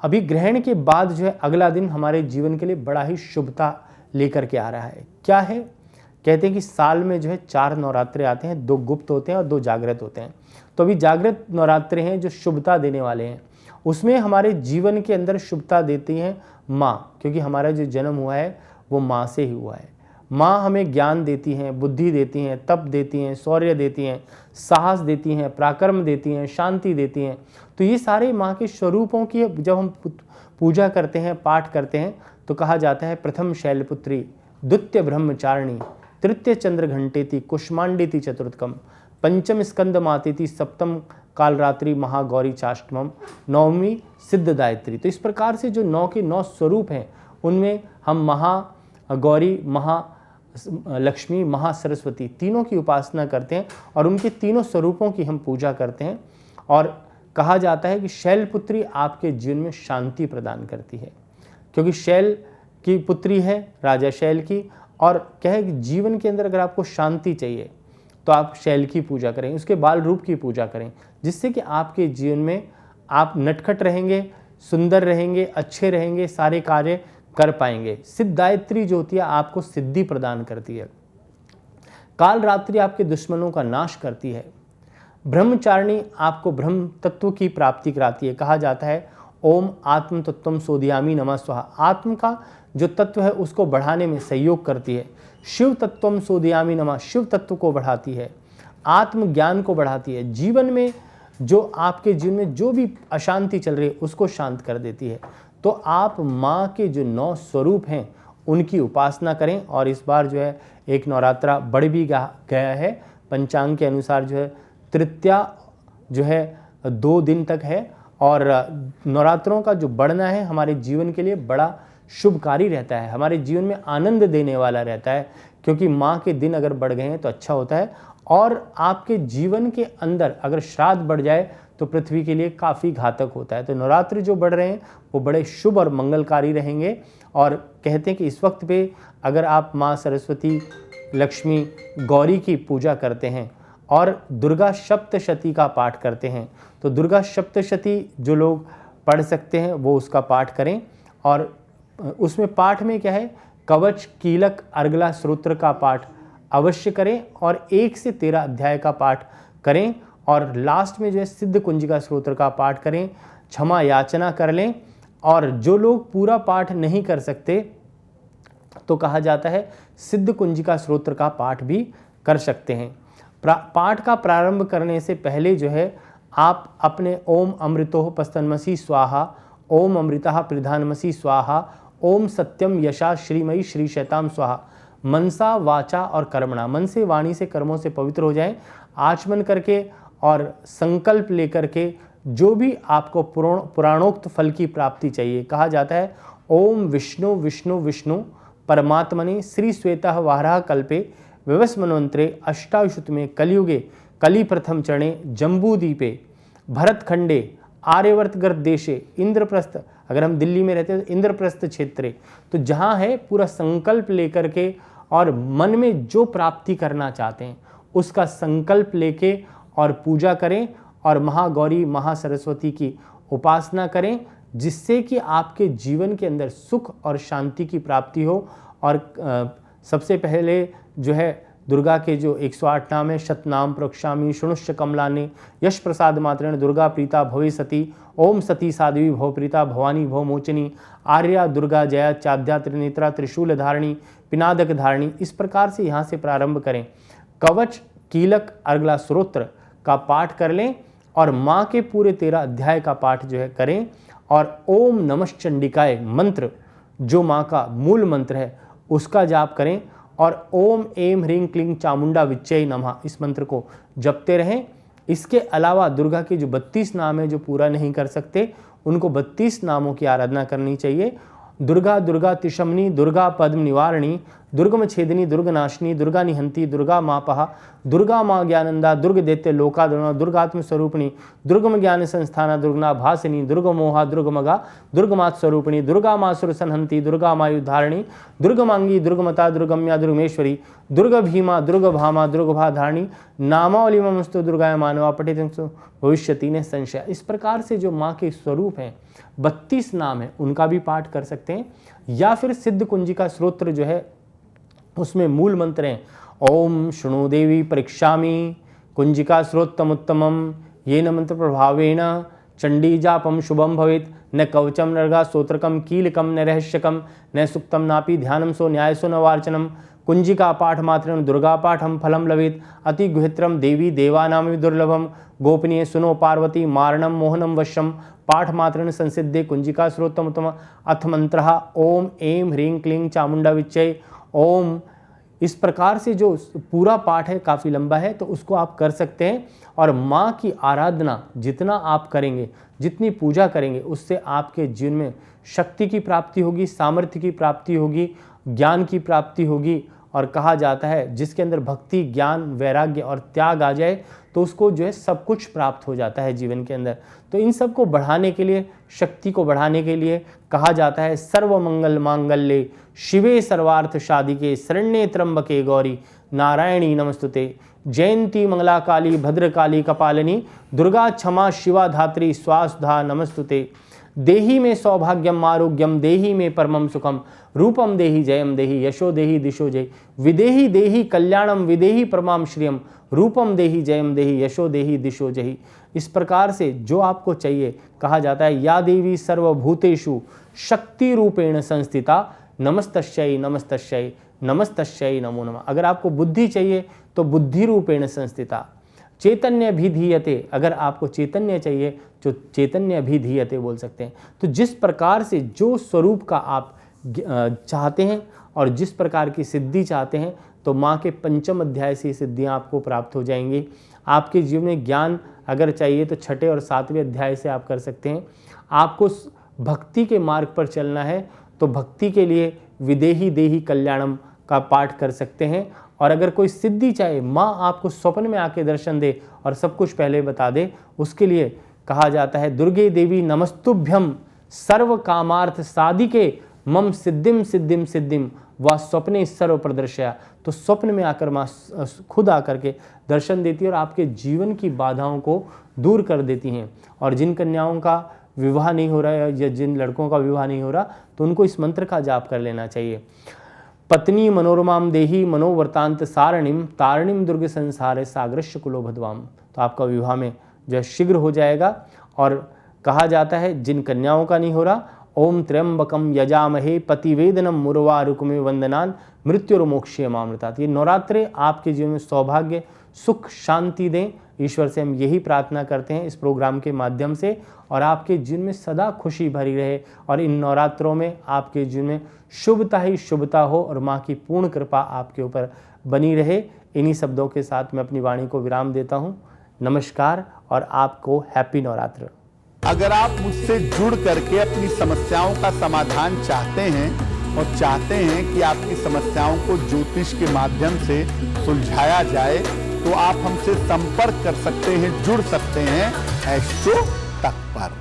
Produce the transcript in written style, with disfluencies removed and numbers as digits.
अभी ग्रहण के बाद जो है अगला दिन हमारे जीवन के लिए बड़ा ही शुभता लेकर के आ रहा है। क्या है? कहते हैं कि साल में जो है 4 नवरात्रे आते हैं, 2 गुप्त होते हैं और 2 जागृत होते हैं। तो अभी जागृत नवरात्रे हैं जो शुभता देने वाले हैं। उसमें हमारे जीवन के अंदर शुभता देती हैं माँ, क्योंकि हमारा जो जन्म हुआ है वो माँ से ही हुआ है। माँ हमें ज्ञान देती हैं, बुद्धि देती हैं, तप देती हैं, शौर्य देती हैं, साहस देती हैं, पराक्रम देती हैं, शांति देती हैं। तो ये सारे माँ के स्वरूपों की जब हम पूजा करते हैं, पाठ करते हैं, तो कहा जाता है प्रथम शैलपुत्री, द्वितीय ब्रह्मचारिणी, तृतीय चंद्र घंटेति, कुष्मांडेति चतुर्थकम, पंचम स्कंद मातेति, सप्तम कालरात्रि महागौरी चाष्टमम, नवमी सिद्धदायत्री। तो इस प्रकार से जो 9 के 9 स्वरूप हैं उनमें हम महागौरी, महालक्ष्मी, महासरस्वती तीनों की उपासना करते हैं और उनके तीनों स्वरूपों की हम पूजा करते हैं। और कहा जाता है कि शैलपुत्री आपके जीवन में शांति प्रदान करती है, क्योंकि शैल की पुत्री है राजा शैल की। और क्या है कि जीवन के अंदर अगर आपको शांति चाहिए तो आप शैल की पूजा करें, उसके बाल रूप की पूजा करें, जिससे कि आपके जीवन में आप नटखट रहेंगे, सुंदर रहेंगे, अच्छे रहेंगे, सारे कार्य कर पाएंगे। सिद्धदायत्री जो होती है आपको सिद्धि प्रदान करती है। कालरात्रि आपके दुश्मनों का नाश करती है। ब्रह्मचारिणी आपको ब्रह्म तत्व की प्राप्ति कराती है। कहा जाता है ओम आत्म तत्वम सोदयामी नमः स्वाहा, आत्म का जो तत्व है उसको बढ़ाने में सहयोग करती है। शिव तत्वम सोदयामी नमः, शिव तत्व को बढ़ाती है, आत्मज्ञान को बढ़ाती है। जीवन में जो आपके जीवन में जो भी अशांति चल रही है उसको शांत कर देती है। तो आप माँ के जो 9 स्वरूप हैं उनकी उपासना करें। और इस बार जो है एक नवरात्रा बढ़ भी गया है। पंचांग के अनुसार जो है तृतीया जो है 2 दिन तक है। और नवरात्रों का जो बढ़ना है हमारे जीवन के लिए बड़ा शुभकारी रहता है, हमारे जीवन में आनंद देने वाला रहता है, क्योंकि माँ के दिन अगर बढ़ गए हैं तो अच्छा होता है। और आपके जीवन के अंदर अगर श्राद्ध बढ़ जाए तो पृथ्वी के लिए काफ़ी घातक होता है। तो नवरात्रि जो बढ़ रहे हैं वो बड़े शुभ और मंगलकारी रहेंगे। और कहते हैं कि इस वक्त पे अगर आप माँ सरस्वती, लक्ष्मी, गौरी की पूजा करते हैं और दुर्गा सप्तशती का पाठ करते हैं, तो दुर्गा सप्तशती जो लोग पढ़ सकते हैं वो उसका पाठ करें। और उसमें पाठ में क्या है, कवच, कीलक, अर्गला स्तोत्र का पाठ अवश्य करें और 1 से 13 अध्याय का पाठ करें। और लास्ट में जो है सिद्ध कुंजिका स्तोत्र का पाठ करें, क्षमा याचना कर लें। और जो लोग पूरा पाठ नहीं कर सकते तो कहा जाता है सिद्ध कुंजिका स्तोत्र का पाठ भी कर सकते हैं। पाठ का प्रारंभ करने से पहले जो है आप अपने ओम अमृतोः पस्तन्मसि स्वाहा, ओम अमृतः प्रधानमसि स्वाहा, ओम सत्यम यशा श्रीमयी श्री शैताम स्वाहा, मनसा वाचा और कर्मणा, मन से, वाणी से, कर्मों से पवित्र हो जाएं, आचमन करके और संकल्प लेकर के जो भी आपको पुराणोक्त फल की प्राप्ति चाहिए। कहा जाता है ओम विष्णु विष्णु विष्णु परमात्मने श्री श्वेता वाराह कल्पे विवस्मन्वंतरे अष्टाविशुतमे कलियुगे कली प्रथम चरणे जम्बूदीपे भरतखंडे आर्यवर्तगर्त देशे इंद्रप्रस्थ, अगर हम दिल्ली में रहते हैं तो इंद्रप्रस्थ क्षेत्रे, तो जहाँ है पूरा संकल्प लेकर के और मन में जो प्राप्ति करना चाहते हैं उसका संकल्प लेके और पूजा करें और महागौरी, महासरस्वती की उपासना करें, जिससे कि आपके जीवन के अंदर सुख और शांति की प्राप्ति हो। और सबसे पहले जो है दुर्गा के जो 108 नाम है, शतनाम प्रक्षामी शृणुश्च कमलाने यश प्रसाद मात्रेण दुर्गा प्रीता भवे सती, ओम सती साध्वी भव प्रीता भवानी भव मोचनी, आर्या दुर्गा जया चाद्या त्रिनेत्रा त्रिशूल धारिणी पिनादक धारिणी। इस प्रकार से यहाँ से प्रारंभ करें। कवच, कीलक, अर्गला स्तोत्र का पाठ कर लें और माँ के पूरे 13 अध्याय का पाठ जो है करें। और ओम नमः चंडिकाय मंत्र जो माँ का मूल मंत्र है उसका जाप करें। और ओम एम ह्रीं क्लीं चामुंडा विच्चय नमः इस मंत्र को जपते रहें। इसके अलावा दुर्गा के जो 32 नाम है जो पूरा नहीं कर सकते उनको 32 नामों की आराधना करनी चाहिए। दुर्गा दुर्गा तिशमनी, दुर्गा पद्म निवारणी, दुर्गम छेदनी, दुर्गनाशिनी, दुर्गा निहंती, दुर्गा मापहा, दुर्गा माँ ज्ञानंदा, दुर्ग दैत्य लोकादुर्गा, दुर्गात्म स्वरूपिणी, दुर्गम ज्ञान संस्थाना, दुर्गना भासिनी, दुर्गमोहा, दुर्गमगा, दुर्गमात स्वरूपिणी, दुर्गा माँ सुरसनहंती, दुर्गा मायुधारिणी, दुर्गमांगी, दुर्गमता, दुर्गम्या, दुर्गमेश्वरी, दुर्ग भीमा, दुर्ग भामा, दुर्गभा धारिणी, नामावली मस्तु दुर्गाय मानवा पठित भविष्यति ने संशय। इस प्रकार से जो माँ के स्वरूप हैं 32 नाम है उनका भी पाठ कर सकते हैं, या फिर सिद्ध कुंजिका स्तोत्र जो है उसमें मूल मंत्र हैं ओम शृणु देवी परीक्षामि कुंजिका स्रोत्तमुत्तमम येन मंत्र प्रभावेण चंडी जापम शुभम भवेत न कवचम नरगा स्तोत्रकम कीलकम न रहस्यकम न सुक्तम नापि ध्यानम सो न्यायसो न वार्चनम कुंजिका पाठ मात्रम दुर्गा पाठम फलम लवेत अति गुहित्रम देवी देवानाम दुर्लभम गोपनीय सुनो पार्वती मारणम मोहनम वश्यम पाठ मात्रेण संसिद्धे कुंजिका स्रोत्तमोत्तम अथ मंत्रः ओम ऐं ह्रीं क्लीं चामुंडा विच्चय ओम। इस प्रकार से जो पूरा पाठ है काफ़ी लंबा है, तो उसको आप कर सकते हैं। और माँ की आराधना जितना आप करेंगे, जितनी पूजा करेंगे, उससे आपके जीवन में शक्ति की प्राप्ति होगी, सामर्थ्य की प्राप्ति होगी, ज्ञान की प्राप्ति होगी। और कहा जाता है जिसके अंदर भक्ति, ज्ञान, वैराग्य और त्याग आ जाए तो उसको जो है सब कुछ प्राप्त हो जाता है जीवन के अंदर। तो इन सब को बढ़ाने के लिए, शक्ति को बढ़ाने के लिए कहा जाता है सर्व मंगल मांगल्ये शिवे सर्वार्थ साधिके शरण्ये त्र्यंबके गौरी नारायणी नमस्तुते जयंती मंगला काली भद्रकाली कपालिनी दुर्गा क्षमा शिवा धात्री स्वासुधा नमस्तुते देहि में सौभाग्यम आरोग्यम देहि में परमम सुखम रूपम देहि जयम देहि यशो देहि दिशो जय विदेहि देहि कल्याणम विदेहि परमाम श्रियम रूपम देहि जयम देहि यशो देहि दिशो जय। इस प्रकार से जो आपको चाहिए, कहा जाता है या देवी सर्वभूतेषु शक्ति रूपेण संस्थिता नमस्तस्यै नमस्तस्यै नमस्तस्यै नमो नमः। अगर आपको बुद्धि चाहिए तो बुद्धि रूपेण संस्थिता चैतन्य भी धीयते, अगर आपको चैतन्य चाहिए तो चैतन्य भी धीयते बोल सकते हैं। तो जिस प्रकार से जो स्वरूप का आप चाहते हैं और जिस प्रकार की सिद्धि चाहते हैं, तो माँ के पंचम अध्याय से सिद्धियाँ आपको प्राप्त हो जाएंगी। आपके जीवन में ज्ञान अगर चाहिए तो छठे और सातवें अध्याय से आप कर सकते हैं। आपको भक्ति के मार्ग पर चलना है तो भक्ति के लिए विदेहि देहि कल्याणम का पाठ कर सकते हैं। और अगर कोई सिद्धि चाहे, माँ आपको स्वप्न में आके दर्शन दे और सब कुछ पहले बता दे, उसके लिए कहा जाता है दुर्गे देवी नमस्तुभ्यम सर्व कामार्थ साधिके मम सिद्धिम सिद्धिम सिद्धिम व स्वप्ने सर्व प्रदर्शया। तो स्वप्न में आकर माँ खुद आकर के दर्शन देती है और आपके जीवन की बाधाओं को दूर कर देती हैं। और जिन कन्याओं का विवाह नहीं हो रहा है या जिन लड़कों का विवाह नहीं हो रहा, तो उनको इस मंत्र का जाप कर लेना चाहिए। पत्नी मनोरमाम देही मनोवर्तांत सारणिम तारणिम दुर्ग संसारे सागरस्य कुलो भद्वाम। तो आपका विवाह में जो शीघ्र हो जाएगा। और कहा जाता है जिन कन्याओं का नहीं हो रहा, ओम त्र्यंबकम यजामहे पतिवेदनम मुर्वा रुक्मे वंदनान मृत्युर्मोक्षे मामृतात। ये नवरात्रे आपके जीवन में सौभाग्य, सुख, शांति दें। ईश्वर से हम यही प्रार्थना करते हैं इस प्रोग्राम के माध्यम से, और आपके जीवन में सदा खुशी भरी रहे और इन नवरात्रों में आपके जीवन में शुभता ही शुभता हो और माँ की पूर्ण कृपा आपके ऊपर बनी रहे। इन्हीं शब्दों के साथ मैं अपनी वाणी को विराम देता हूँ। नमस्कार और आपको हैप्पी नवरात्र। अगर आप मुझसे जुड़ करके अपनी समस्याओं का समाधान चाहते हैं और चाहते हैं कि आपकी समस्याओं को ज्योतिष के माध्यम से सुलझाया जाए, तो आप हमसे संपर्क कर सकते हैं, जुड़ सकते हैं एस्ट्रो तक पर।